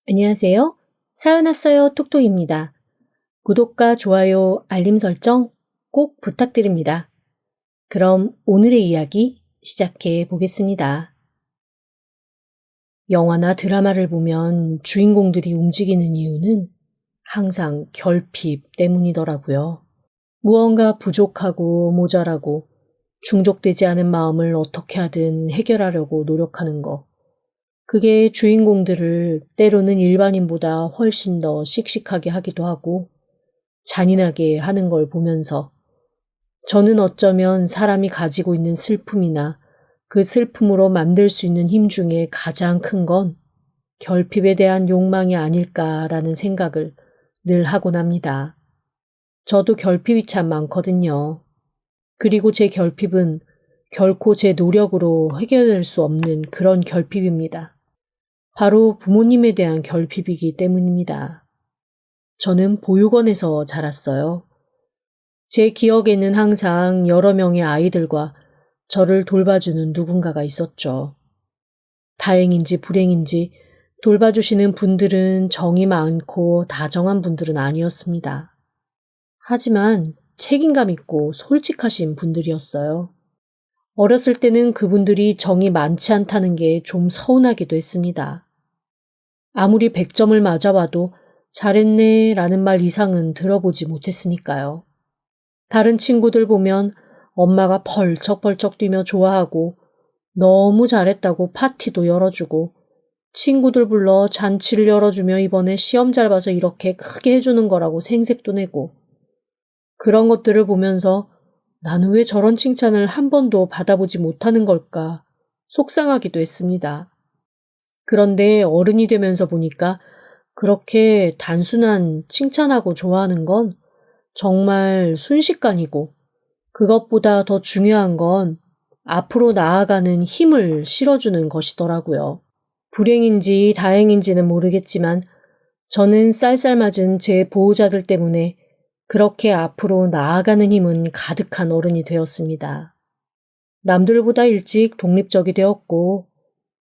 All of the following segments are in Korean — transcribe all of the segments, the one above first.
안녕하세요. 사연 왔어요 톡톡입니다. 구독과 좋아요, 알림 설정 꼭 부탁드립니다. 그럼 오늘의 이야기 시작해 보겠습니다. 영화나 드라마를 보면 주인공들이 움직이는 이유는 항상 결핍 때문이더라고요. 무언가 부족하고 모자라고 충족되지 않은 마음을 어떻게 하든 해결하려고 노력하는 거. 그게 주인공들을 때로는 일반인보다 훨씬 더 씩씩하게 하기도 하고 잔인하게 하는 걸 보면서 저는 어쩌면 사람이 가지고 있는 슬픔이나 그 슬픔으로 만들 수 있는 힘 중에 가장 큰 건 결핍에 대한 욕망이 아닐까라는 생각을 늘 하곤 합니다. 저도 결핍이 참 많거든요. 그리고 제 결핍은 결코 제 노력으로 해결될 수 없는 그런 결핍입니다. 바로 부모님에 대한 결핍이기 때문입니다. 저는 보육원에서 자랐어요. 제 기억에는 항상 여러 명의 아이들과 저를 돌봐주는 누군가가 있었죠. 다행인지 불행인지 돌봐주시는 분들은 정이 많고 다정한 분들은 아니었습니다. 하지만 책임감 있고 솔직하신 분들이었어요. 어렸을 때는 그분들이 정이 많지 않다는 게 좀 서운하기도 했습니다. 아무리 100점을 맞아봐도 잘했네 라는 말 이상은 들어보지 못했으니까요. 다른 친구들 보면 엄마가 펄쩍펄쩍 뛰며 좋아하고 너무 잘했다고 파티도 열어주고 친구들 불러 잔치를 열어주며 이번에 시험 잘 봐서 이렇게 크게 해주는 거라고 생색도 내고 그런 것들을 보면서 나는 왜 저런 칭찬을 한 번도 받아보지 못하는 걸까 속상하기도 했습니다. 그런데 어른이 되면서 보니까 그렇게 단순한 칭찬하고 좋아하는 건 정말 순식간이고 그것보다 더 중요한 건 앞으로 나아가는 힘을 실어주는 것이더라고요. 불행인지 다행인지는 모르겠지만 저는 쌀쌀맞은 제 보호자들 때문에 그렇게 앞으로 나아가는 힘은 가득한 어른이 되었습니다. 남들보다 일찍 독립적이 되었고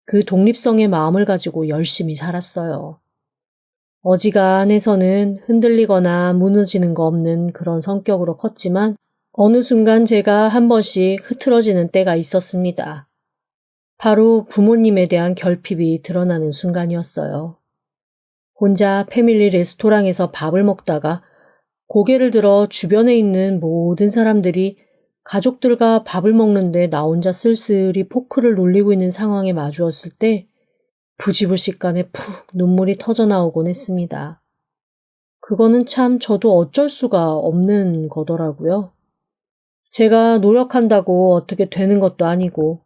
그 독립성의 마음을 가지고 열심히 살았어요. 어지간해서는 흔들리거나 무너지는 거 없는 그런 성격으로 컸지만 어느 순간 제가 한 번씩 흐트러지는 때가 있었습니다. 바로 부모님에 대한 결핍이 드러나는 순간이었어요. 혼자 패밀리 레스토랑에서 밥을 먹다가 고개를 들어 주변에 있는 모든 사람들이 가족들과 밥을 먹는데 나 혼자 쓸쓸히 포크를 놀리고 있는 상황에 마주었을 때 부지불식간에 푹 눈물이 터져 나오곤 했습니다. 그거는 참 저도 어쩔 수가 없는 거더라고요. 제가 노력한다고 어떻게 되는 것도 아니고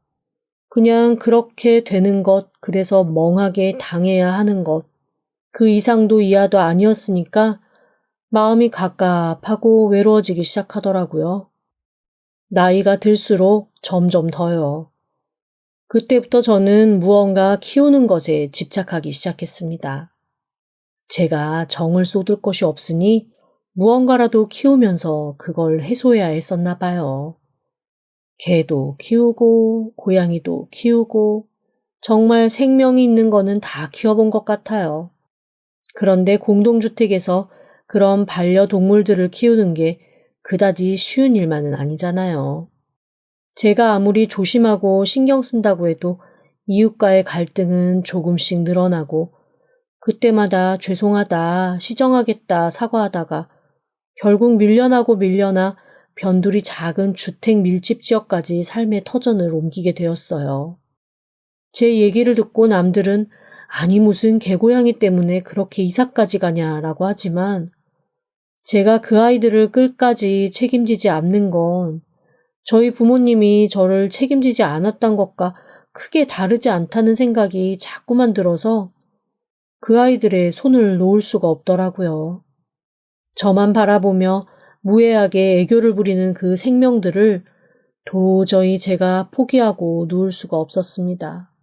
그냥 그렇게 되는 것, 그래서 멍하게 당해야 하는 것, 그 이상도 이하도 아니었으니까 마음이 갑갑하고 외로워지기 시작하더라고요. 나이가 들수록 점점 더요. 그때부터 저는 무언가 키우는 것에 집착하기 시작했습니다. 제가 정을 쏟을 것이 없으니 무언가라도 키우면서 그걸 해소해야 했었나 봐요. 개도 키우고 고양이도 키우고 정말 생명이 있는 거는 다 키워본 것 같아요. 그런데 공동주택에서 그런 반려동물들을 키우는 게 그다지 쉬운 일만은 아니잖아요. 제가 아무리 조심하고 신경 쓴다고 해도 이웃과의 갈등은 조금씩 늘어나고 그때마다 죄송하다, 시정하겠다 사과하다가 결국 밀려나 변두리 작은 주택 밀집 지역까지 삶의 터전을 옮기게 되었어요. 제 얘기를 듣고 남들은 아니 무슨 개고양이 때문에 그렇게 이사까지 가냐라고 하지만 제가 그 아이들을 끌까지 책임지지 않는 건 저희 부모님이 저를 책임지지 않았던 것과 크게 다르지 않다는 생각이 자꾸만 들어서 그 아이들의 손을 놓을 수가 없더라고요. 저만 바라보며 무해하게 애교를 부리는 그 생명들을 도저히 제가 포기하고 누울 수가 없었습니다.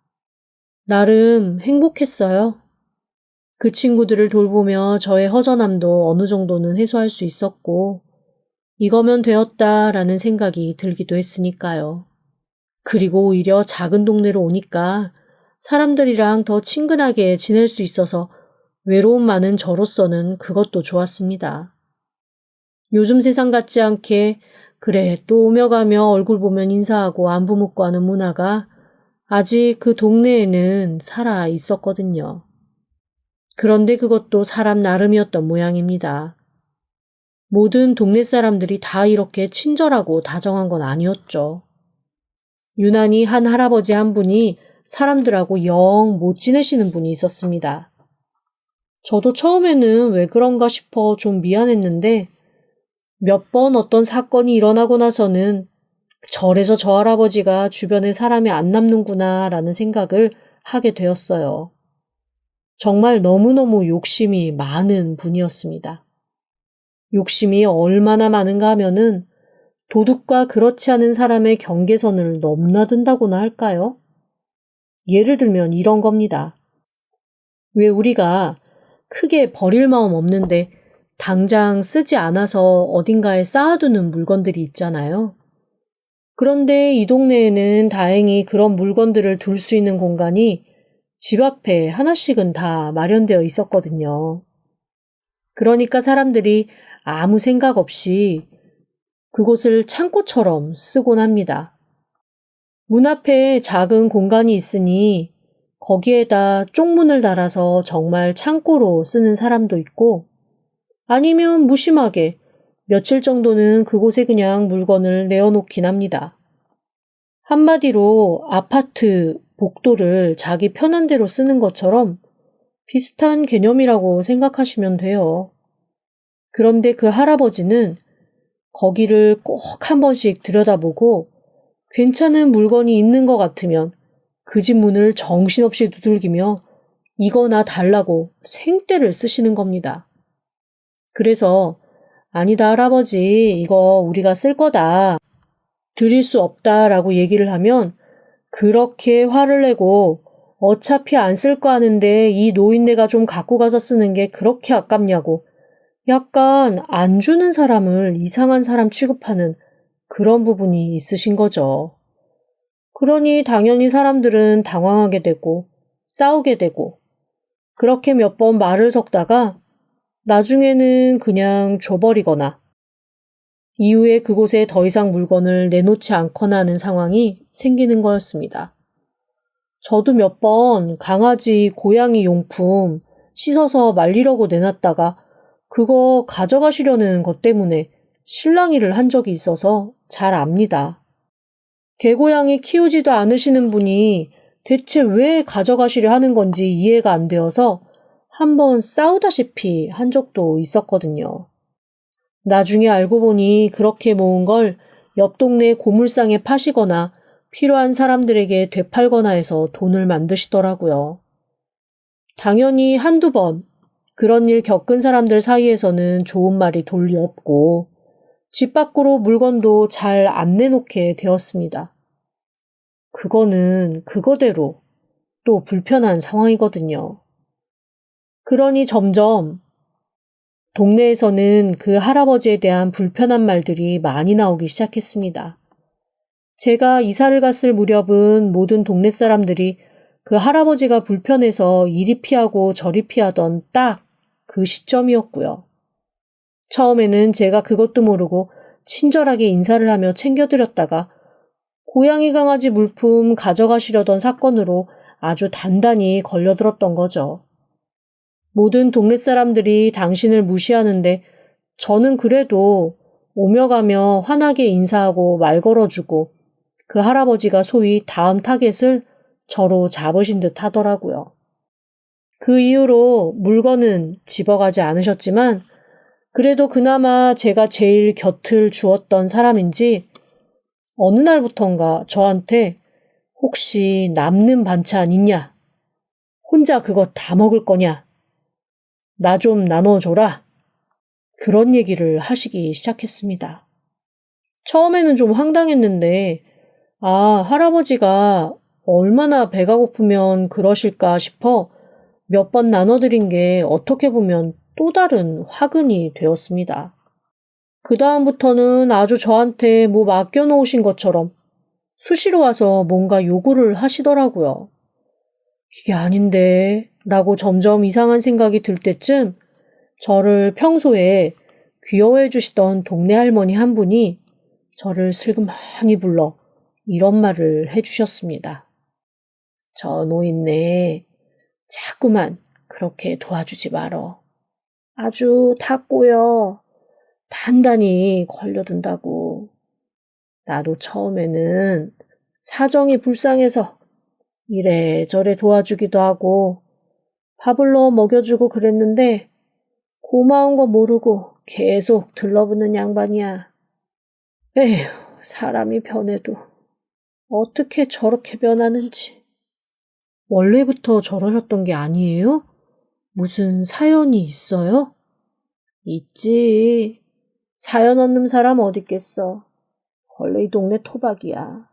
나름 행복했어요. 그 친구들을 돌보며 저의 허전함도 어느 정도는 해소할 수 있었고 이거면 되었다라는 생각이 들기도 했으니까요. 그리고 오히려 작은 동네로 오니까 사람들이랑 더 친근하게 지낼 수 있어서 외로움 많은 저로서는 그것도 좋았습니다. 요즘 세상 같지 않게 그래 또 오며 가며 얼굴 보면 인사하고 안부 묻고 하는 문화가 아직 그 동네에는 살아 있었거든요. 그런데 그것도 사람 나름이었던 모양입니다. 모든 동네 사람들이 다 이렇게 친절하고 다정한 건 아니었죠. 유난히 한 할아버지 한 분이 사람들하고 영 못 지내시는 분이 있었습니다. 저도 처음에는 왜 그런가 싶어 좀 미안했는데 몇 번 어떤 사건이 일어나고 나서는 저래서 저 할아버지가 주변에 사람이 안 남는구나 라는 생각을 하게 되었어요. 정말 너무너무 욕심이 많은 분이었습니다. 욕심이 얼마나 많은가 하면은 도둑과 그렇지 않은 사람의 경계선을 넘나든다고나 할까요? 예를 들면 이런 겁니다. 왜 우리가 크게 버릴 마음 없는데 당장 쓰지 않아서 어딘가에 쌓아두는 물건들이 있잖아요. 그런데 이 동네에는 다행히 그런 물건들을 둘 수 있는 공간이 집 앞에 하나씩은 다 마련되어 있었거든요. 그러니까 사람들이 아무 생각 없이 그곳을 창고처럼 쓰곤 합니다. 문 앞에 작은 공간이 있으니 거기에다 쪽문을 달아서 정말 창고로 쓰는 사람도 있고 아니면 무심하게 며칠 정도는 그곳에 그냥 물건을 내어놓긴 합니다. 한마디로 아파트 복도를 자기 편한 대로 쓰는 것처럼 비슷한 개념이라고 생각하시면 돼요. 그런데 그 할아버지는 거기를 꼭 한 번씩 들여다보고 괜찮은 물건이 있는 것 같으면 그 집 문을 정신없이 두들기며 이거나 달라고 생떼를 쓰시는 겁니다. 그래서 아니다 할아버지 이거 우리가 쓸 거다. 드릴 수 없다라고 얘기를 하면 그렇게 화를 내고 어차피 안 쓸 거 아는데 이 노인네가 좀 갖고 가서 쓰는 게 그렇게 아깝냐고 약간 안 주는 사람을 이상한 사람 취급하는 그런 부분이 있으신 거죠. 그러니 당연히 사람들은 당황하게 되고 싸우게 되고 그렇게 몇 번 말을 섞다가 나중에는 그냥 줘버리거나 이후에 그곳에 더 이상 물건을 내놓지 않거나 하는 상황이 생기는 거였습니다. 저도 몇 번 강아지, 고양이 용품 씻어서 말리려고 내놨다가 그거 가져가시려는 것 때문에 실랑이를 한 적이 있어서 잘 압니다. 개고양이 키우지도 않으시는 분이 대체 왜 가져가시려 하는 건지 이해가 안 되어서 한번 싸우다시피 한 적도 있었거든요. 나중에 알고 보니 그렇게 모은 걸 옆 동네 고물상에 파시거나 필요한 사람들에게 되팔거나 해서 돈을 만드시더라고요. 당연히 한두 번 그런 일 겪은 사람들 사이에서는 좋은 말이 돌리 없고 집 밖으로 물건도 잘 안 내놓게 되었습니다. 그거는 그거대로 또 불편한 상황이거든요. 그러니 점점 동네에서는 그 할아버지에 대한 불편한 말들이 많이 나오기 시작했습니다. 제가 이사를 갔을 무렵은 모든 동네 사람들이 그 할아버지가 불편해서 이리 피하고 저리 피하던 딱 그 시점이었고요. 처음에는 제가 그것도 모르고 친절하게 인사를 하며 챙겨드렸다가 고양이 강아지 물품 가져가시려던 사건으로 아주 단단히 걸려들었던 거죠. 모든 동네 사람들이 당신을 무시하는데 저는 그래도 오며 가며 환하게 인사하고 말 걸어주고 그 할아버지가 소위 다음 타겟을 저로 잡으신 듯 하더라고요. 그 이후로 물건은 집어가지 않으셨지만 그래도 그나마 제가 제일 곁을 주었던 사람인지 어느 날부턴가 저한테 혹시 남는 반찬 있냐? 혼자 그거 다 먹을 거냐? 나 좀 나눠줘라. 그런 얘기를 하시기 시작했습니다. 처음에는 좀 황당했는데 할아버지가 얼마나 배가 고프면 그러실까 싶어 몇 번 나눠드린 게 어떻게 보면 또 다른 화근이 되었습니다. 그 다음부터는 아주 저한테 뭐 맡겨놓으신 것처럼 수시로 와서 뭔가 요구를 하시더라고요. 이게 아닌데 라고 점점 이상한 생각이 들 때쯤 저를 평소에 귀여워해 주시던 동네 할머니 한 분이 저를 슬그머니 불러 이런 말을 해주셨습니다. 저 노인네 자꾸만 그렇게 도와주지 말어. 아주 다 꼬여. 단단히 걸려든다고. 나도 처음에는 사정이 불쌍해서 이래저래 도와주기도 하고 밥을 넣어 먹여주고 그랬는데 고마운 거 모르고 계속 들러붙는 양반이야. 에휴, 사람이 변해도 어떻게 저렇게 변하는지. 원래부터 저러셨던 게 아니에요? 무슨 사연이 있어요? 있지. 사연 없는 사람 어딨겠어. 원래 이 동네 토박이야.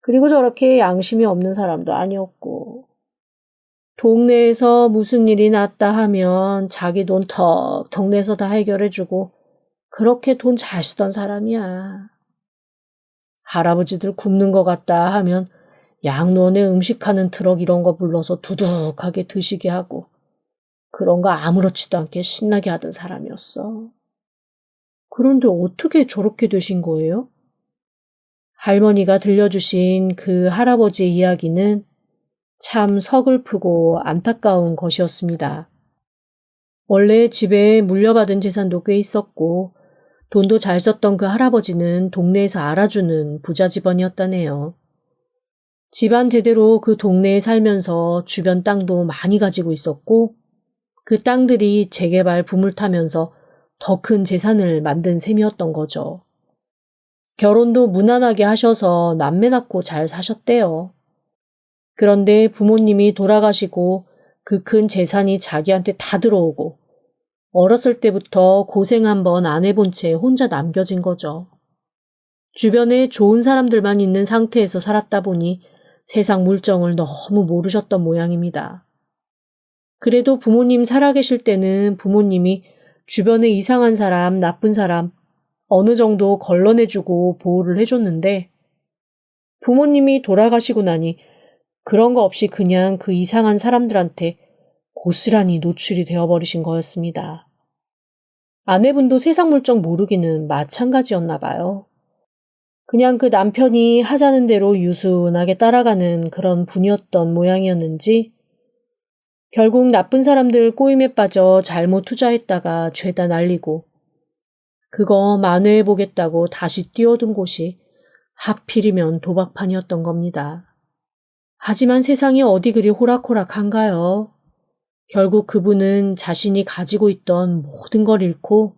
그리고 저렇게 양심이 없는 사람도 아니었고. 동네에서 무슨 일이 났다 하면 자기 돈 턱턱 내서 다 해결해주고 그렇게 돈 잘 쓰던 사람이야. 할아버지들 굶는 것 같다 하면 양로원에 음식하는 트럭 이런 거 불러서 두둑하게 드시게 하고 그런 거 아무렇지도 않게 신나게 하던 사람이었어. 그런데 어떻게 저렇게 되신 거예요? 할머니가 들려주신 그 할아버지의 이야기는 참 서글프고 안타까운 것이었습니다. 원래 집에 물려받은 재산도 꽤 있었고 돈도 잘 썼던 그 할아버지는 동네에서 알아주는 부자 집안이었다네요. 집안 대대로 그 동네에 살면서 주변 땅도 많이 가지고 있었고 그 땅들이 재개발 붐을 타면서 더 큰 재산을 만든 셈이었던 거죠. 결혼도 무난하게 하셔서 남매 낳고 잘 사셨대요. 그런데 부모님이 돌아가시고 그 큰 재산이 자기한테 다 들어오고 어렸을 때부터 고생 한번 안 해본 채 혼자 남겨진 거죠. 주변에 좋은 사람들만 있는 상태에서 살았다 보니 세상 물정을 너무 모르셨던 모양입니다. 그래도 부모님 살아계실 때는 부모님이 주변에 이상한 사람, 나쁜 사람 어느 정도 걸러내주고 보호를 해줬는데 부모님이 돌아가시고 나니 그런 거 없이 그냥 그 이상한 사람들한테 고스란히 노출이 되어버리신 거였습니다. 아내분도 세상 물정 모르기는 마찬가지였나 봐요. 그냥 그 남편이 하자는 대로 유순하게 따라가는 그런 분이었던 모양이었는지 결국 나쁜 사람들 꼬임에 빠져 잘못 투자했다가 죄다 날리고 그거 만회해보겠다고 다시 뛰어든 곳이 하필이면 도박판이었던 겁니다. 하지만 세상이 어디 그리 호락호락한가요? 결국 그분은 자신이 가지고 있던 모든 걸 잃고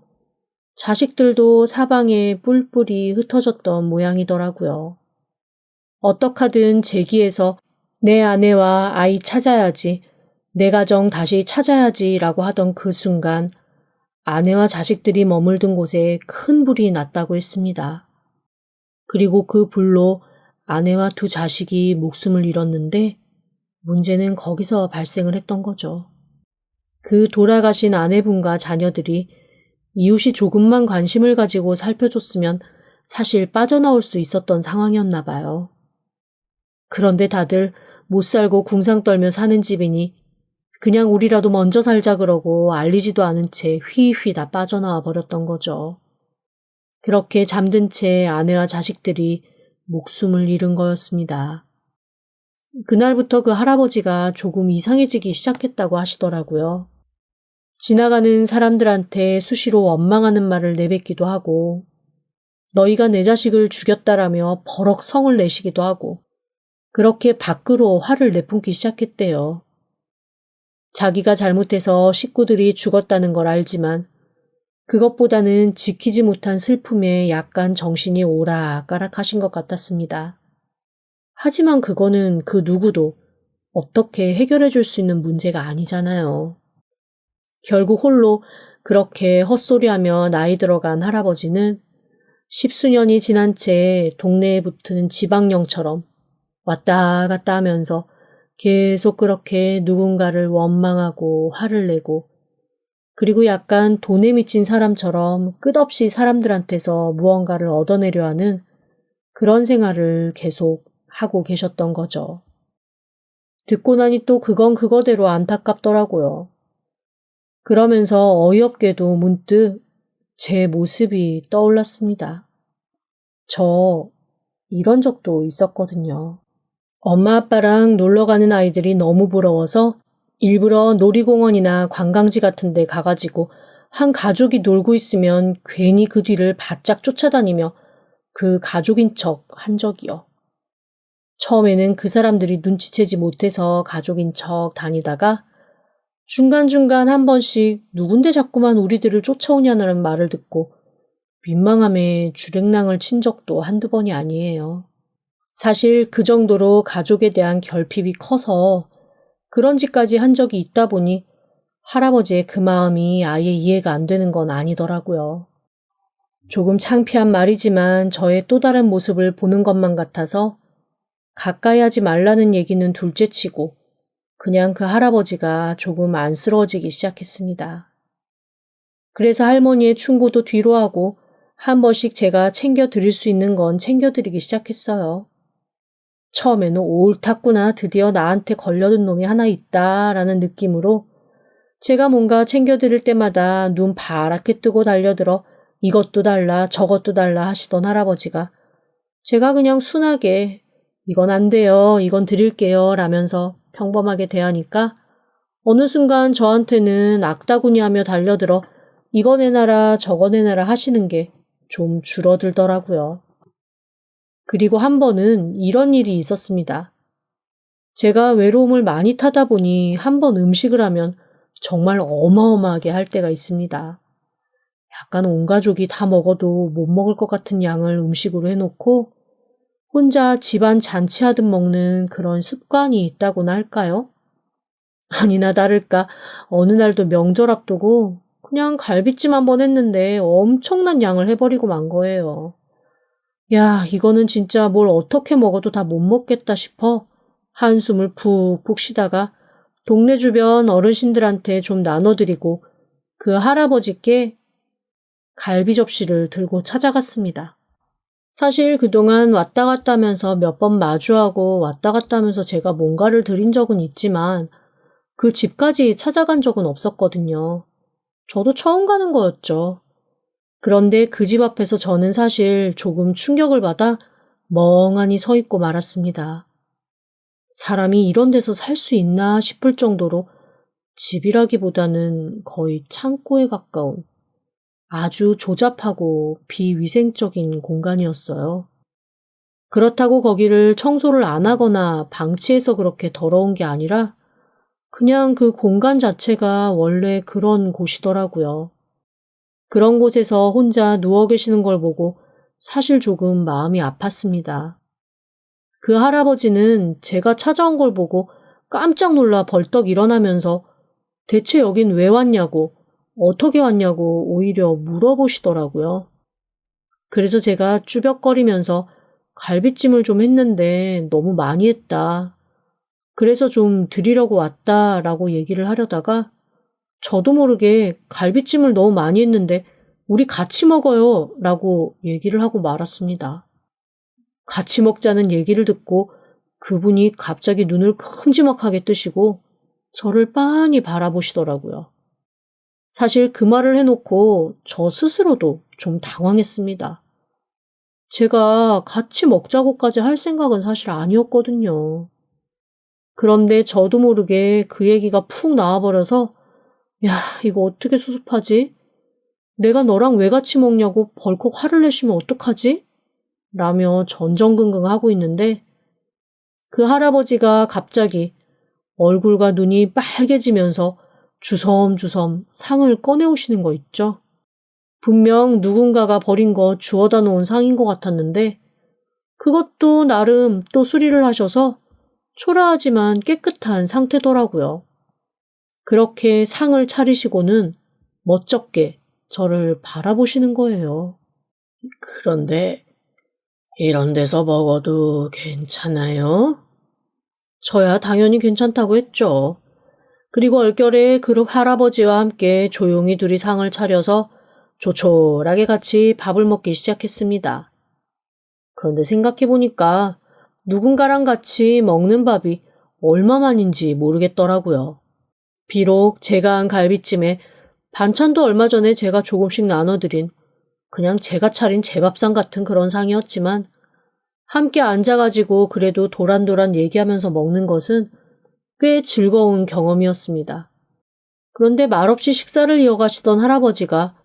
자식들도 사방에 뿔뿔이 흩어졌던 모양이더라고요. 어떡하든 재기해서 내 아내와 아이 찾아야지, 내 가정 다시 찾아야지라고 하던 그 순간 아내와 자식들이 머물던 곳에 큰 불이 났다고 했습니다. 그리고 그 불로 아내와 두 자식이 목숨을 잃었는데 문제는 거기서 발생을 했던 거죠. 그 돌아가신 아내분과 자녀들이 이웃이 조금만 관심을 가지고 살펴줬으면 사실 빠져나올 수 있었던 상황이었나 봐요. 그런데 다들 못 살고 궁상 떨며 사는 집이니 그냥 우리라도 먼저 살자 그러고 알리지도 않은 채 휘휘 다 빠져나와 버렸던 거죠. 그렇게 잠든 채 아내와 자식들이 목숨을 잃은 거였습니다. 그날부터 그 할아버지가 조금 이상해지기 시작했다고 하시더라고요. 지나가는 사람들한테 수시로 원망하는 말을 내뱉기도 하고 너희가 내 자식을 죽였다라며 버럭 성을 내시기도 하고 그렇게 밖으로 화를 내뿜기 시작했대요. 자기가 잘못해서 식구들이 죽었다는 걸 알지만 그것보다는 지키지 못한 슬픔에 약간 정신이 오락가락하신 것 같았습니다. 하지만 그거는 그 누구도 어떻게 해결해 줄 수 있는 문제가 아니잖아요. 결국 홀로 그렇게 헛소리하며 나이 들어간 할아버지는 10수년이 지난 채 동네에 붙은 지방령처럼 왔다 갔다 하면서 계속 그렇게 누군가를 원망하고 화를 내고 그리고 약간 돈에 미친 사람처럼 끝없이 사람들한테서 무언가를 얻어내려 하는 그런 생활을 계속 하고 계셨던 거죠. 듣고 나니 또 그건 그거대로 안타깝더라고요. 그러면서 어이없게도 문득 제 모습이 떠올랐습니다. 저 이런 적도 있었거든요. 엄마 아빠랑 놀러 가는 아이들이 너무 부러워서 일부러 놀이공원이나 관광지 같은 데 가가지고 한 가족이 놀고 있으면 괜히 그 뒤를 바짝 쫓아다니며 그 가족인 척 한 적이요. 처음에는 그 사람들이 눈치채지 못해서 가족인 척 다니다가 중간중간 한 번씩 누군데 자꾸만 우리들을 쫓아오냐는 말을 듣고 민망함에 주랭랑을 친 적도 한두 번이 아니에요. 사실 그 정도로 가족에 대한 결핍이 커서 그런 짓까지 한 적이 있다 보니 할아버지의 그 마음이 아예 이해가 안 되는 건 아니더라고요. 조금 창피한 말이지만 저의 또 다른 모습을 보는 것만 같아서 가까이 하지 말라는 얘기는 둘째치고 그냥 그 할아버지가 조금 안쓰러워지기 시작했습니다. 그래서 할머니의 충고도 뒤로 하고 한 번씩 제가 챙겨드릴 수 있는 건 챙겨드리기 시작했어요. 처음에는 옳았구나, 드디어 나한테 걸려든 놈이 하나 있다라는 느낌으로 제가 뭔가 챙겨드릴 때마다 눈 파랗게 뜨고 달려들어 이것도 달라 저것도 달라 하시던 할아버지가 제가 그냥 순하게 이건 안 돼요, 이건 드릴게요 라면서 평범하게 대하니까 어느 순간 저한테는 악다구니 하며 달려들어 이거 내놔라 저거 내놔라 하시는 게 좀 줄어들더라고요. 그리고 한 번은 이런 일이 있었습니다. 제가 외로움을 많이 타다 보니 한 번 음식을 하면 정말 어마어마하게 할 때가 있습니다. 약간 온 가족이 다 먹어도 못 먹을 것 같은 양을 음식으로 해놓고 혼자 집안 잔치하듯 먹는 그런 습관이 있다고나 할까요? 아니나 다를까 어느 날도 명절 앞두고 그냥 갈비찜 한 번 했는데 엄청난 양을 해버리고 만 거예요. 야, 이거는 진짜 뭘 어떻게 먹어도 다 못 먹겠다 싶어 한숨을 푹푹 쉬다가 동네 주변 어르신들한테 좀 나눠드리고 그 할아버지께 갈비 접시를 들고 찾아갔습니다. 사실 그동안 왔다 갔다 하면서 몇 번 마주하고 왔다 갔다 하면서 제가 뭔가를 드린 적은 있지만 그 집까지 찾아간 적은 없었거든요. 저도 처음 가는 거였죠. 그런데 그 집 앞에서 저는 사실 조금 충격을 받아 멍하니 서 있고 말았습니다. 사람이 이런 데서 살 수 있나 싶을 정도로 집이라기보다는 거의 창고에 가까운 아주 조잡하고 비위생적인 공간이었어요. 그렇다고 거기를 청소를 안 하거나 방치해서 그렇게 더러운 게 아니라 그냥 그 공간 자체가 원래 그런 곳이더라고요. 그런 곳에서 혼자 누워 계시는 걸 보고 사실 조금 마음이 아팠습니다. 그 할아버지는 제가 찾아온 걸 보고 깜짝 놀라 벌떡 일어나면서 대체 여긴 왜 왔냐고, 어떻게 왔냐고 오히려 물어보시더라고요. 그래서 제가 쭈뼛거리면서 갈비찜을 좀 했는데 너무 많이 했다. 그래서 좀 드리려고 왔다라고 얘기를 하려다가 저도 모르게 갈비찜을 너무 많이 했는데 우리 같이 먹어요 라고 얘기를 하고 말았습니다. 같이 먹자는 얘기를 듣고 그분이 갑자기 눈을 큼지막하게 뜨시고 저를 빤히 바라보시더라고요. 사실 그 말을 해놓고 저 스스로도 좀 당황했습니다. 제가 같이 먹자고까지 할 생각은 사실 아니었거든요. 그런데 저도 모르게 그 얘기가 푹 나와버려서 야, 이거 어떻게 수습하지? 내가 너랑 왜 같이 먹냐고 벌컥 화를 내시면 어떡하지? 라며 전전긍긍하고 있는데 그 할아버지가 갑자기 얼굴과 눈이 빨개지면서 주섬주섬 상을 꺼내오시는 거 있죠? 분명 누군가가 버린 거 주워다 놓은 상인 것 같았는데 그것도 나름 또 수리를 하셔서 초라하지만 깨끗한 상태더라고요. 그렇게 상을 차리시고는 멋쩍게 저를 바라보시는 거예요. 그런데 이런 데서 먹어도 괜찮아요? 저야 당연히 괜찮다고 했죠. 그리고 얼결에 그 할아버지와 함께 조용히 둘이 상을 차려서 조촐하게 같이 밥을 먹기 시작했습니다. 그런데 생각해보니까 누군가랑 같이 먹는 밥이 얼마만인지 모르겠더라고요. 비록 제가 한 갈비찜에 반찬도 얼마 전에 제가 조금씩 나눠드린 그냥 제가 차린 제밥상 같은 그런 상이었지만 함께 앉아가지고 그래도 도란도란 얘기하면서 먹는 것은 꽤 즐거운 경험이었습니다. 그런데 말없이 식사를 이어가시던 할아버지가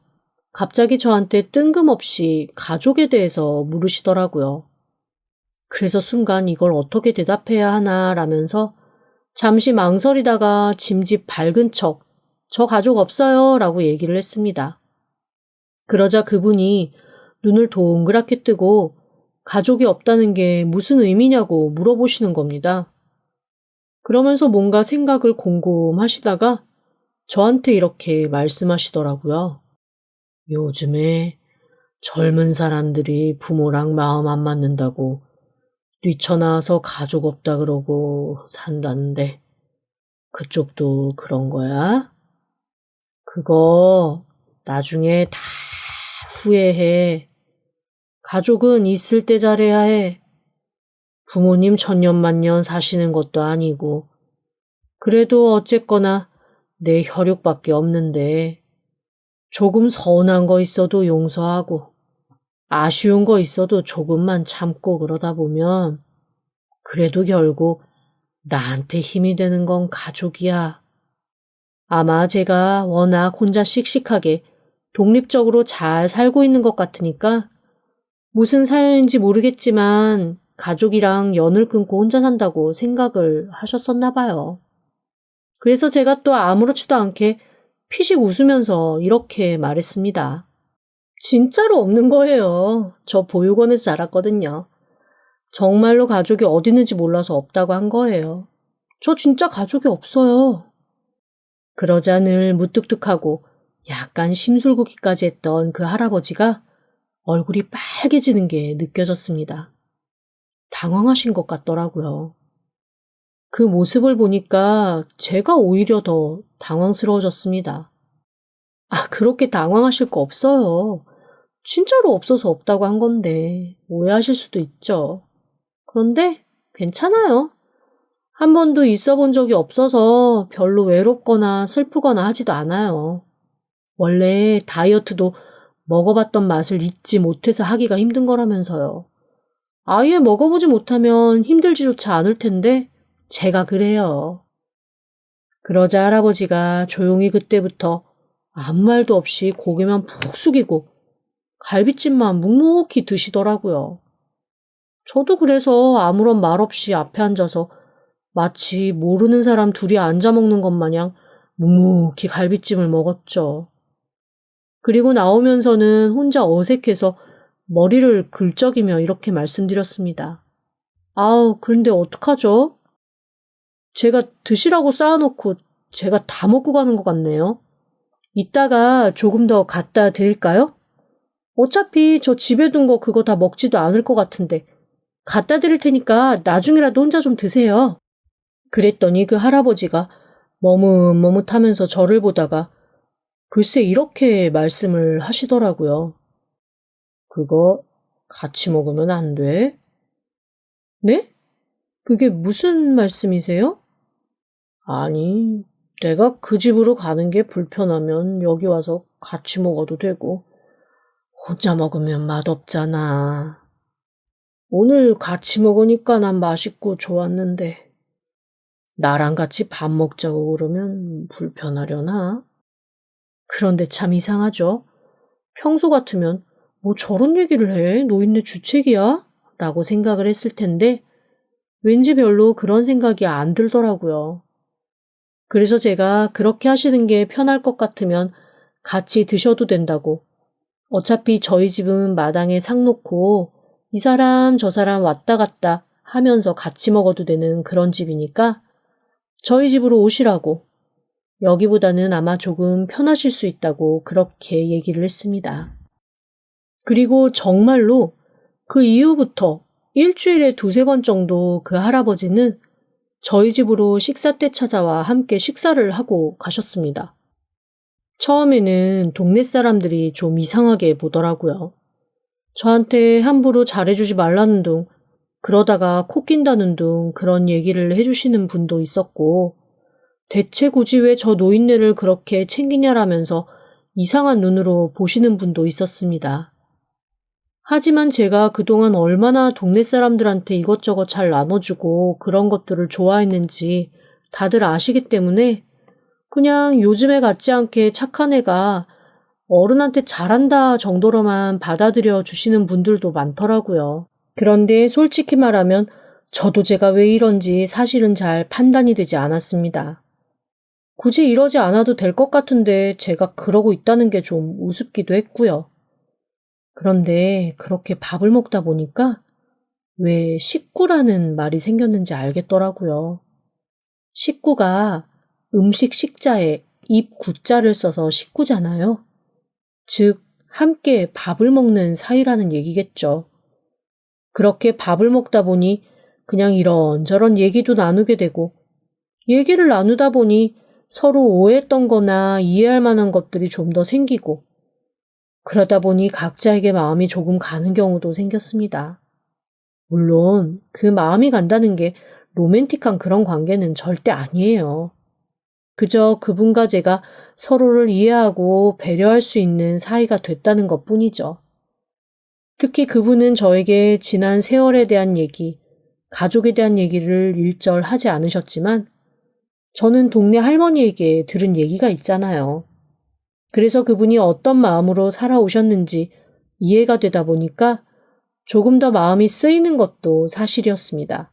갑자기 저한테 뜬금없이 가족에 대해서 물으시더라고요. 그래서 순간 이걸 어떻게 대답해야 하나라면서 잠시 망설이다가 짐짓 밝은 척, 저 가족 없어요 라고 얘기를 했습니다. 그러자 그분이 눈을 동그랗게 뜨고 가족이 없다는 게 무슨 의미냐고 물어보시는 겁니다. 그러면서 뭔가 생각을 곰곰하시다가 저한테 이렇게 말씀하시더라고요. 요즘에 젊은 사람들이 부모랑 마음 안 맞는다고 뛰쳐나와서 가족 없다 그러고 산다는데 그쪽도 그런 거야? 그거 나중에 다 후회해. 가족은 있을 때 잘해야 해. 부모님 천년만년 사시는 것도 아니고 그래도 어쨌거나 내 혈육밖에 없는데 조금 서운한 거 있어도 용서하고 아쉬운 거 있어도 조금만 참고 그러다 보면 그래도 결국 나한테 힘이 되는 건 가족이야. 아마 제가 워낙 혼자 씩씩하게 독립적으로 잘 살고 있는 것 같으니까 무슨 사연인지 모르겠지만 가족이랑 연을 끊고 혼자 산다고 생각을 하셨었나 봐요. 그래서 제가 또 아무렇지도 않게 피식 웃으면서 이렇게 말했습니다. 진짜로 없는 거예요. 저 보육원에서 자랐거든요. 정말로 가족이 어디 있는지 몰라서 없다고 한 거예요. 저 진짜 가족이 없어요. 그러자 늘 무뚝뚝하고 약간 심술궂기까지 했던 그 할아버지가 얼굴이 빨개지는 게 느껴졌습니다. 당황하신 것 같더라고요. 그 모습을 보니까 제가 오히려 더 당황스러워졌습니다. 아, 그렇게 당황하실 거 없어요. 진짜로 없어서 없다고 한 건데 오해하실 수도 있죠. 그런데 괜찮아요. 한 번도 있어 본 적이 없어서 별로 외롭거나 슬프거나 하지도 않아요. 원래 다이어트도 먹어봤던 맛을 잊지 못해서 하기가 힘든 거라면서요. 아예 먹어보지 못하면 힘들지조차 않을 텐데 제가 그래요. 그러자 할아버지가 조용히 그때부터 아무 말도 없이 고개만 푹 숙이고 갈비찜만 묵묵히 드시더라고요. 저도 그래서 아무런 말 없이 앞에 앉아서 마치 모르는 사람 둘이 앉아 먹는 것 마냥 묵묵히 갈비찜을 먹었죠. 그리고 나오면서는 혼자 어색해서 머리를 긁적이며 이렇게 말씀드렸습니다. 아우, 그런데 어떡하죠? 제가 드시라고 쌓아놓고 제가 다 먹고 가는 것 같네요. 이따가 조금 더 갖다 드릴까요? 어차피 저 집에 둔 거 그거 다 먹지도 않을 것 같은데 갖다 드릴 테니까 나중에라도 혼자 좀 드세요. 그랬더니 그 할아버지가 머뭇머뭇하면서 저를 보다가 글쎄 이렇게 말씀을 하시더라고요. 그거 같이 먹으면 안 돼? 네? 그게 무슨 말씀이세요? 아니, 내가 그 집으로 가는 게 불편하면 여기 와서 같이 먹어도 되고 혼자 먹으면 맛없잖아. 오늘 같이 먹으니까 난 맛있고 좋았는데 나랑 같이 밥 먹자고 그러면 불편하려나? 그런데 참 이상하죠? 평소 같으면 뭐 저런 얘기를 해? 노인네 주책이야? 라고 생각을 했을 텐데 왠지 별로 그런 생각이 안 들더라고요. 그래서 제가 그렇게 하시는 게 편할 것 같으면 같이 드셔도 된다고. 어차피 저희 집은 마당에 상 놓고 이 사람 저 사람 왔다 갔다 하면서 같이 먹어도 되는 그런 집이니까 저희 집으로 오시라고. 여기보다는 아마 조금 편하실 수 있다고 그렇게 얘기를 했습니다. 그리고 정말로 그 이후부터 일주일에 2-3번 정도 그 할아버지는 저희 집으로 식사 때 찾아와 함께 식사를 하고 가셨습니다. 처음에는 동네 사람들이 좀 이상하게 보더라고요. 저한테 함부로 잘해주지 말라는 둥 그러다가 코 낀다는 둥 그런 얘기를 해주시는 분도 있었고, 대체 굳이 왜 저 노인네를 그렇게 챙기냐라면서 이상한 눈으로 보시는 분도 있었습니다. 하지만 제가 그동안 얼마나 동네 사람들한테 이것저것 잘 나눠주고 그런 것들을 좋아했는지 다들 아시기 때문에 그냥 요즘에 같지 않게 착한 애가 어른한테 잘한다 정도로만 받아들여 주시는 분들도 많더라고요. 그런데 솔직히 말하면 저도 제가 왜 이런지 사실은 잘 판단이 되지 않았습니다. 굳이 이러지 않아도 될 것 같은데 제가 그러고 있다는 게 좀 우습기도 했고요. 그런데 그렇게 밥을 먹다 보니까 왜 식구라는 말이 생겼는지 알겠더라고요. 식구가 음식 식자에 입 구자를 써서 식구잖아요. 즉, 함께 밥을 먹는 사이라는 얘기겠죠. 그렇게 밥을 먹다 보니 그냥 이런저런 얘기도 나누게 되고, 얘기를 나누다 보니 서로 오해했던 거나 이해할 만한 것들이 좀 더 생기고, 그러다 보니 각자에게 마음이 조금 가는 경우도 생겼습니다. 물론 그 마음이 간다는 게 로맨틱한 그런 관계는 절대 아니에요. 그저 그분과 제가 서로를 이해하고 배려할 수 있는 사이가 됐다는 것 뿐이죠. 특히 그분은 저에게 지난 세월에 대한 얘기, 가족에 대한 얘기를 일절 하지 않으셨지만 저는 동네 할머니에게 들은 얘기가 있잖아요. 그래서 그분이 어떤 마음으로 살아오셨는지 이해가 되다 보니까 조금 더 마음이 쓰이는 것도 사실이었습니다.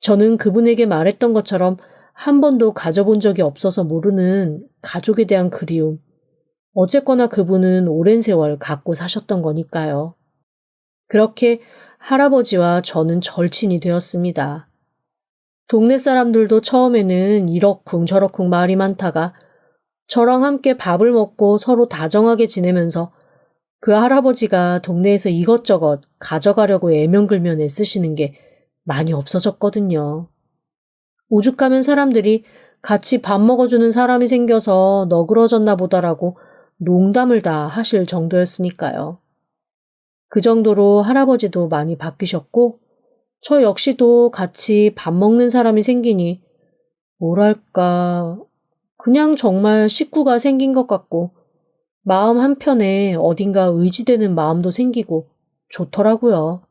저는 그분에게 말했던 것처럼 한 번도 가져본 적이 없어서 모르는 가족에 대한 그리움. 어쨌거나 그분은 오랜 세월 갖고 사셨던 거니까요. 그렇게 할아버지와 저는 절친이 되었습니다. 동네 사람들도 처음에는 이러쿵 저러쿵 말이 많다가 저랑 함께 밥을 먹고 서로 다정하게 지내면서 그 할아버지가 동네에서 이것저것 가져가려고 애명글면 애쓰시는 게 많이 없어졌거든요. 오죽하면 사람들이 같이 밥 먹어주는 사람이 생겨서 너그러졌나 보다라고 농담을 다 하실 정도였으니까요. 그 정도로 할아버지도 많이 바뀌셨고 저 역시도 같이 밥 먹는 사람이 생기니 뭐랄까 그냥 정말 식구가 생긴 것 같고 마음 한편에 어딘가 의지되는 마음도 생기고 좋더라고요.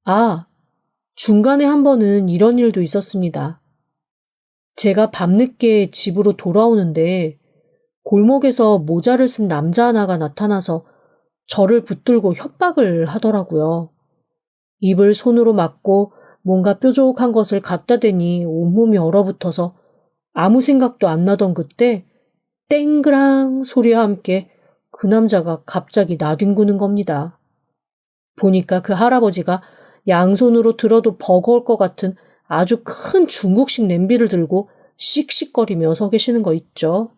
아, 중간에 한 번은 이런 일도 있었습니다. 제가 밤늦게 집으로 돌아오는데 골목에서 모자를 쓴 남자 하나가 나타나서 저를 붙들고 협박을 하더라고요. 입을 손으로 막고 뭔가 뾰족한 것을 갖다 대니 온몸이 얼어붙어서 아무 생각도 안 나던 그때 땡그랑 소리와 함께 그 남자가 갑자기 나뒹구는 겁니다. 보니까 그 할아버지가 양손으로 들어도 버거울 것 같은 아주 큰 중국식 냄비를 들고 씩씩거리며 서 계시는 거 있죠.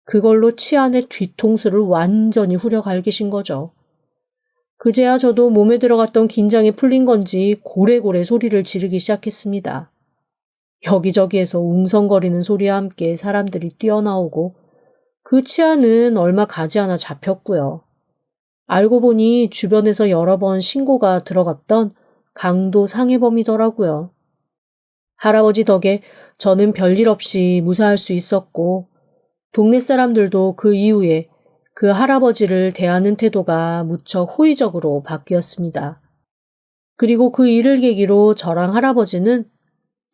그걸로 치안의 뒤통수를 완전히 후려갈기신 거죠. 그제야 저도 몸에 들어갔던 긴장이 풀린 건지 고래고래 소리를 지르기 시작했습니다. 여기저기에서 웅성거리는 소리와 함께 사람들이 뛰어나오고 그 치안은 얼마 가지 않아 잡혔고요. 알고 보니 주변에서 여러 번 신고가 들어갔던 강도 상해범이더라고요. 할아버지 덕에 저는 별일 없이 무사할 수 있었고 동네 사람들도 그 이후에 그 할아버지를 대하는 태도가 무척 호의적으로 바뀌었습니다. 그리고 그 일을 계기로 저랑 할아버지는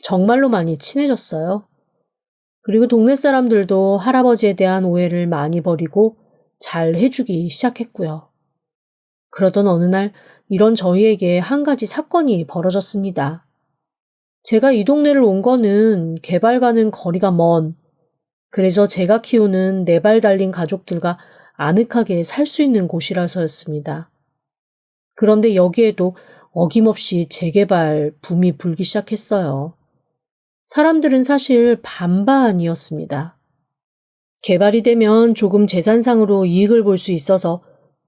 정말로 많이 친해졌어요. 그리고 동네 사람들도 할아버지에 대한 오해를 많이 버리고 잘 해주기 시작했고요. 그러던 어느 날 이런 저희에게 한 가지 사건이 벌어졌습니다. 제가 이 동네를 온 거는 개발과는 거리가 먼, 그래서 제가 키우는 4발 달린 가족들과 아늑하게 살 수 있는 곳이라서였습니다. 그런데 여기에도 어김없이 재개발 붐이 불기 시작했어요. 사람들은 사실 반반이었습니다. 개발이 되면 조금 재산상으로 이익을 볼 수 있어서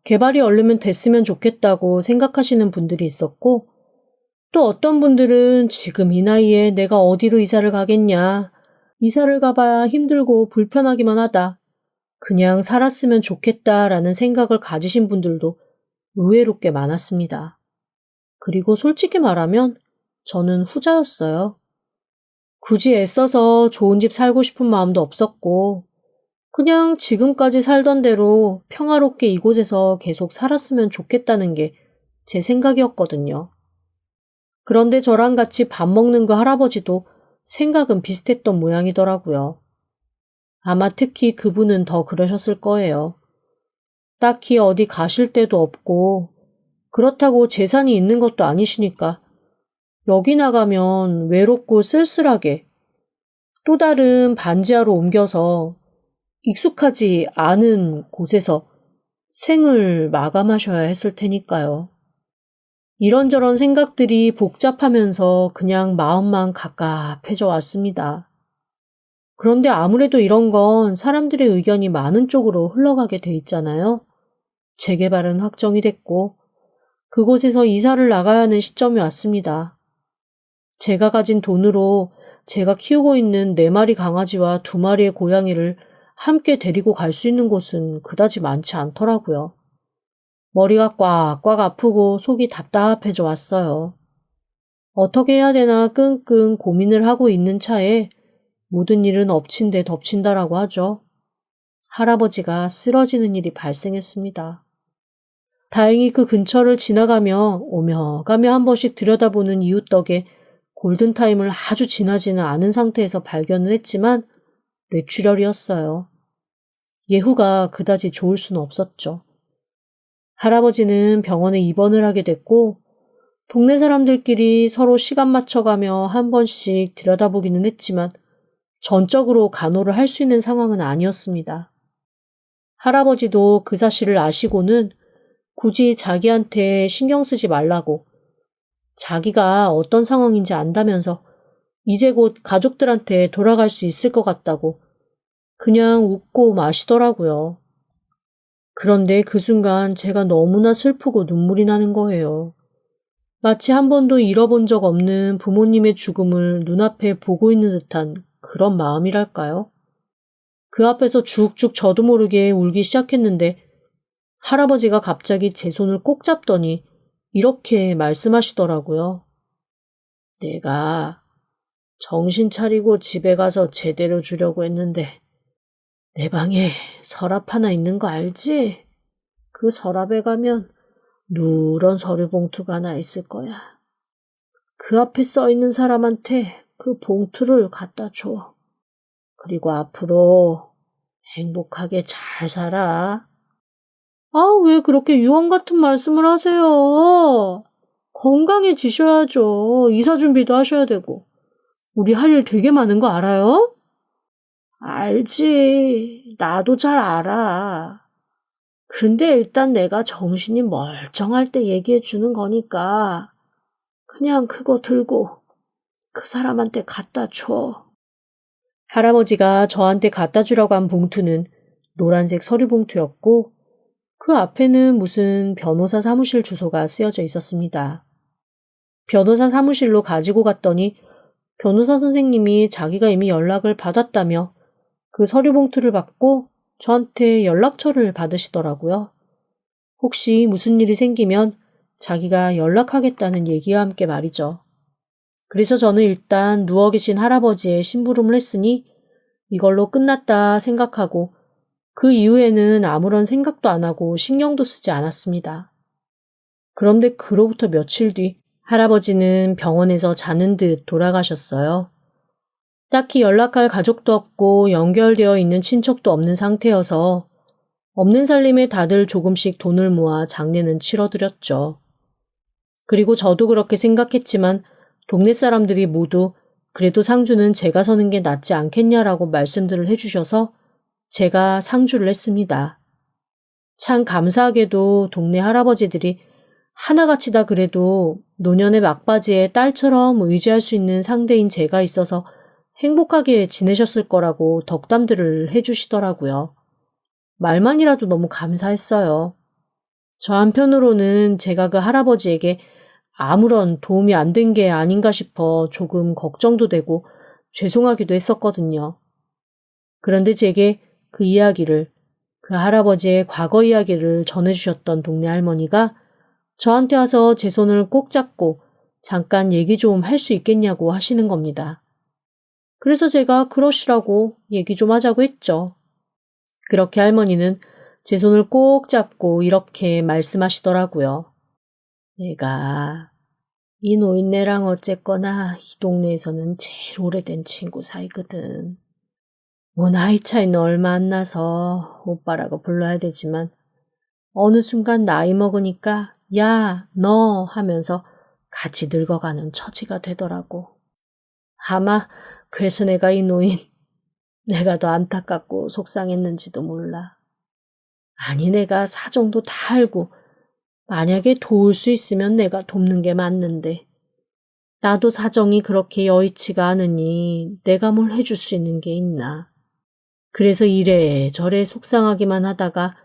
개발이 얼르면 됐으면 좋겠다고 생각하시는 분들이 있었고 또 어떤 분들은 지금 이 나이에 내가 어디로 이사를 가겠냐. 이사를 가봐야 힘들고 불편하기만 하다. 그냥 살았으면 좋겠다라는 생각을 가지신 분들도 의외로 꽤 많았습니다. 그리고 솔직히 말하면 저는 후자였어요. 굳이 애써서 좋은 집 살고 싶은 마음도 없었고 그냥 지금까지 살던 대로 평화롭게 이곳에서 계속 살았으면 좋겠다는 게 제 생각이었거든요. 그런데 저랑 같이 밥 먹는 그 할아버지도 생각은 비슷했던 모양이더라고요. 아마 특히 그분은 더 그러셨을 거예요. 딱히 어디 가실 데도 없고 그렇다고 재산이 있는 것도 아니시니까 여기 나가면 외롭고 쓸쓸하게 또 다른 반지하로 옮겨서 익숙하지 않은 곳에서 생을 마감하셔야 했을 테니까요. 이런저런 생각들이 복잡하면서 그냥 마음만 갑갑해져 왔습니다. 그런데 아무래도 이런 건 사람들의 의견이 많은 쪽으로 흘러가게 돼 있잖아요. 재개발은 확정이 됐고 그곳에서 이사를 나가야 하는 시점이 왔습니다. 제가 가진 돈으로 제가 키우고 있는 4마리 강아지와 2마리의 고양이를 함께 데리고 갈 수 있는 곳은 그다지 많지 않더라고요. 머리가 꽉꽉 아프고 속이 답답해져 왔어요. 어떻게 해야 되나 끙끙 고민을 하고 있는 차에 모든 일은 엎친 데 덮친다라고 하죠. 할아버지가 쓰러지는 일이 발생했습니다. 다행히 그 근처를 지나가며 오며 가며 한 번씩 들여다보는 이웃 덕에 골든타임을 아주 지나지는 않은 상태에서 발견을 했지만 뇌출혈이었어요. 예후가 그다지 좋을 수는 없었죠. 할아버지는 병원에 입원을 하게 됐고 동네 사람들끼리 서로 시간 맞춰가며 한 번씩 들여다보기는 했지만 전적으로 간호를 할 수 있는 상황은 아니었습니다. 할아버지도 그 사실을 아시고는 굳이 자기한테 신경 쓰지 말라고 자기가 어떤 상황인지 안다면서 이제 곧 가족들한테 돌아갈 수 있을 것 같다고 그냥 웃고 마시더라고요. 그런데 그 순간 제가 너무나 슬프고 눈물이 나는 거예요. 마치 한 번도 잃어본 적 없는 부모님의 죽음을 눈앞에 보고 있는 듯한 그런 마음이랄까요? 그 앞에서 죽죽 저도 모르게 울기 시작했는데 할아버지가 갑자기 제 손을 꼭 잡더니 이렇게 말씀하시더라고요. 내가 정신 차리고 집에 가서 제대로 주려고 했는데 내 방에 서랍 하나 있는 거 알지? 그 서랍에 가면 누런 서류 봉투가 하나 있을 거야. 그 앞에 써 있는 사람한테 그 봉투를 갖다 줘. 그리고 앞으로 행복하게 잘 살아. 아, 왜 그렇게 유언 같은 말씀을 하세요? 건강해지셔야죠. 이사 준비도 하셔야 되고. 우리 할 일 되게 많은 거 알아요? 알지. 나도 잘 알아. 그런데 일단 내가 정신이 멀쩡할 때 얘기해 주는 거니까 그냥 그거 들고 그 사람한테 갖다 줘. 할아버지가 저한테 갖다 주려고 한 봉투는 노란색 서류 봉투였고 그 앞에는 무슨 변호사 사무실 주소가 쓰여져 있었습니다. 변호사 사무실로 가지고 갔더니 변호사 선생님이 자기가 이미 연락을 받았다며 그 서류 봉투를 받고 저한테 연락처를 받으시더라고요. 혹시 무슨 일이 생기면 자기가 연락하겠다는 얘기와 함께 말이죠. 그래서 저는 일단 누워 계신 할아버지의 심부름을 했으니 이걸로 끝났다 생각하고 그 이후에는 아무런 생각도 안 하고 신경도 쓰지 않았습니다. 그런데 그로부터 며칠 뒤 할아버지는 병원에서 자는 듯 돌아가셨어요. 딱히 연락할 가족도 없고 연결되어 있는 친척도 없는 상태여서 없는 살림에 다들 조금씩 돈을 모아 장례는 치러드렸죠. 그리고 저도 그렇게 생각했지만 동네 사람들이 모두 그래도 상주는 제가 서는 게 낫지 않겠냐라고 말씀들을 해주셔서 제가 상주를 했습니다. 참 감사하게도 동네 할아버지들이 하나같이 다 그래도 노년의 막바지에 딸처럼 의지할 수 있는 상대인 제가 있어서 행복하게 지내셨을 거라고 덕담들을 해주시더라고요. 말만이라도 너무 감사했어요. 저 한편으로는 제가 그 할아버지에게 아무런 도움이 안 된 게 아닌가 싶어 조금 걱정도 되고 죄송하기도 했었거든요. 그런데 제게 그 이야기를, 그 할아버지의 과거 이야기를 전해주셨던 동네 할머니가 저한테 와서 제 손을 꼭 잡고 잠깐 얘기 좀 할 수 있겠냐고 하시는 겁니다. 그래서 제가 그러시라고 얘기 좀 하자고 했죠. 그렇게 할머니는 제 손을 꼭 잡고 이렇게 말씀하시더라고요. 내가 이 노인네랑 어쨌거나 이 동네에서는 제일 오래된 친구 사이거든. 뭐 나이 차이는 얼마 안 나서 오빠라고 불러야 되지만 어느 순간 나이 먹으니까 야, 너 하면서 같이 늙어가는 처지가 되더라고. 아마 그래서 내가 이 노인 내가 더 안타깝고 속상했는지도 몰라. 아니 내가 사정도 다 알고 만약에 도울 수 있으면 내가 돕는 게 맞는데 나도 사정이 그렇게 여의치가 않으니 내가 뭘 해줄 수 있는 게 있나. 그래서 이래저래 속상하기만 하다가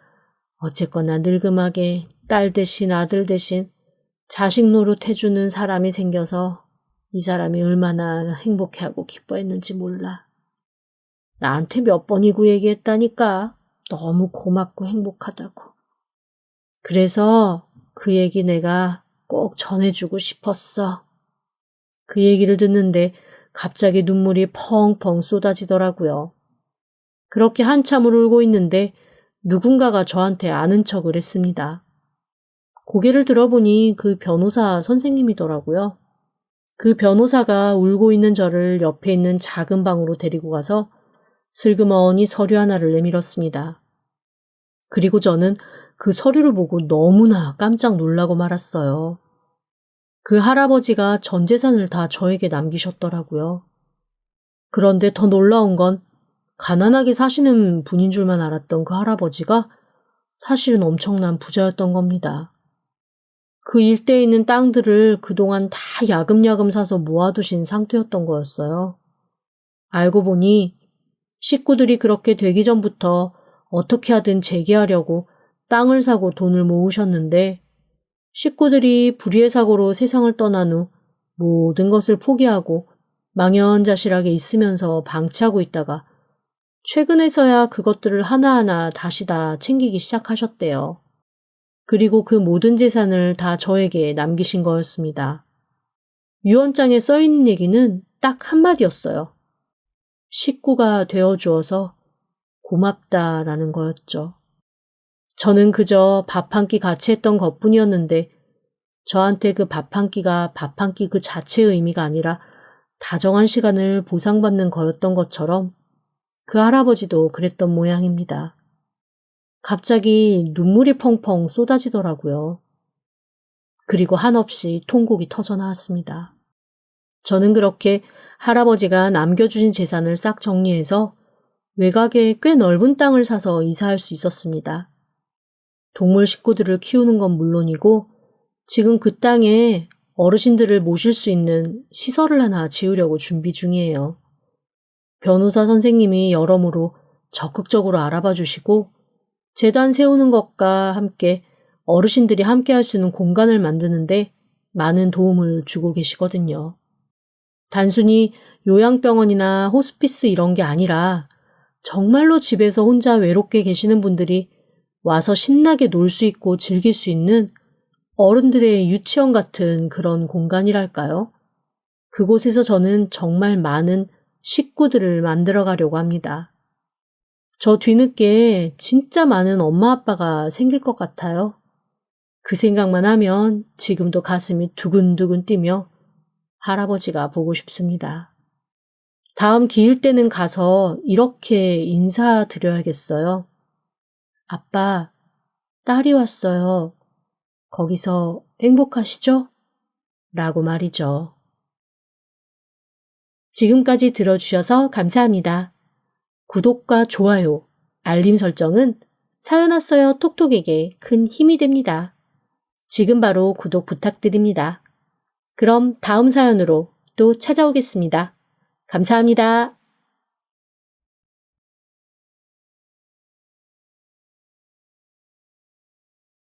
어쨌거나 늙음하게 딸 대신 아들 대신 자식 노릇 해주는 사람이 생겨서 이 사람이 얼마나 행복해하고 기뻐했는지 몰라. 나한테 몇 번이고 얘기했다니까. 너무 고맙고 행복하다고. 그래서 그 얘기 내가 꼭 전해주고 싶었어. 그 얘기를 듣는데 갑자기 눈물이 펑펑 쏟아지더라고요. 그렇게 한참을 울고 있는데 누군가가 저한테 아는 척을 했습니다. 고개를 들어보니 그 변호사 선생님이더라고요. 그 변호사가 울고 있는 저를 옆에 있는 작은 방으로 데리고 가서 슬그머니 서류 하나를 내밀었습니다. 그리고 저는 그 서류를 보고 너무나 깜짝 놀라고 말았어요. 그 할아버지가 전 재산을 다 저에게 남기셨더라고요. 그런데 더 놀라운 건 가난하게 사시는 분인 줄만 알았던 그 할아버지가 사실은 엄청난 부자였던 겁니다. 그 일대에 있는 땅들을 그동안 다 야금야금 사서 모아두신 상태였던 거였어요. 알고 보니 식구들이 그렇게 되기 전부터 어떻게 하든 재개하려고 땅을 사고 돈을 모으셨는데 식구들이 불의의 사고로 세상을 떠난 후 모든 것을 포기하고 망연자실하게 있으면서 방치하고 있다가 최근에서야 그것들을 하나하나 다시 다 챙기기 시작하셨대요. 그리고 그 모든 재산을 다 저에게 남기신 거였습니다. 유언장에 써있는 얘기는 딱 한마디였어요. 식구가 되어주어서 고맙다라는 거였죠. 저는 그저 밥 한 끼 같이 했던 것뿐이었는데 저한테 그 밥 한 끼가 밥 한 끼 그 자체의 의미가 아니라 다정한 시간을 보상받는 거였던 것처럼 그 할아버지도 그랬던 모양입니다. 갑자기 눈물이 펑펑 쏟아지더라고요. 그리고 한없이 통곡이 터져 나왔습니다. 저는 그렇게 할아버지가 남겨주신 재산을 싹 정리해서 외곽에 꽤 넓은 땅을 사서 이사할 수 있었습니다. 동물 식구들을 키우는 건 물론이고 지금 그 땅에 어르신들을 모실 수 있는 시설을 하나 지으려고 준비 중이에요. 변호사 선생님이 여러모로 적극적으로 알아봐 주시고 재단 세우는 것과 함께 어르신들이 함께 할 수 있는 공간을 만드는데 많은 도움을 주고 계시거든요. 단순히 요양병원이나 호스피스 이런 게 아니라 정말로 집에서 혼자 외롭게 계시는 분들이 와서 신나게 놀 수 있고 즐길 수 있는 어른들의 유치원 같은 그런 공간이랄까요? 그곳에서 저는 정말 많은 식구들을 만들어 가려고 합니다. 저 뒤늦게 진짜 많은 엄마 아빠가 생길 것 같아요. 그 생각만 하면 지금도 가슴이 두근두근 뛰며 할아버지가 보고 싶습니다. 다음 기일 때는 가서 이렇게 인사드려야겠어요. 아빠, 딸이 왔어요. 거기서 행복하시죠? 라고 말이죠. 지금까지 들어주셔서 감사합니다. 구독과 좋아요, 알림 설정은 사연 왔어요 톡톡에게 큰 힘이 됩니다. 지금 바로 구독 부탁드립니다. 그럼 다음 사연으로 또 찾아오겠습니다. 감사합니다.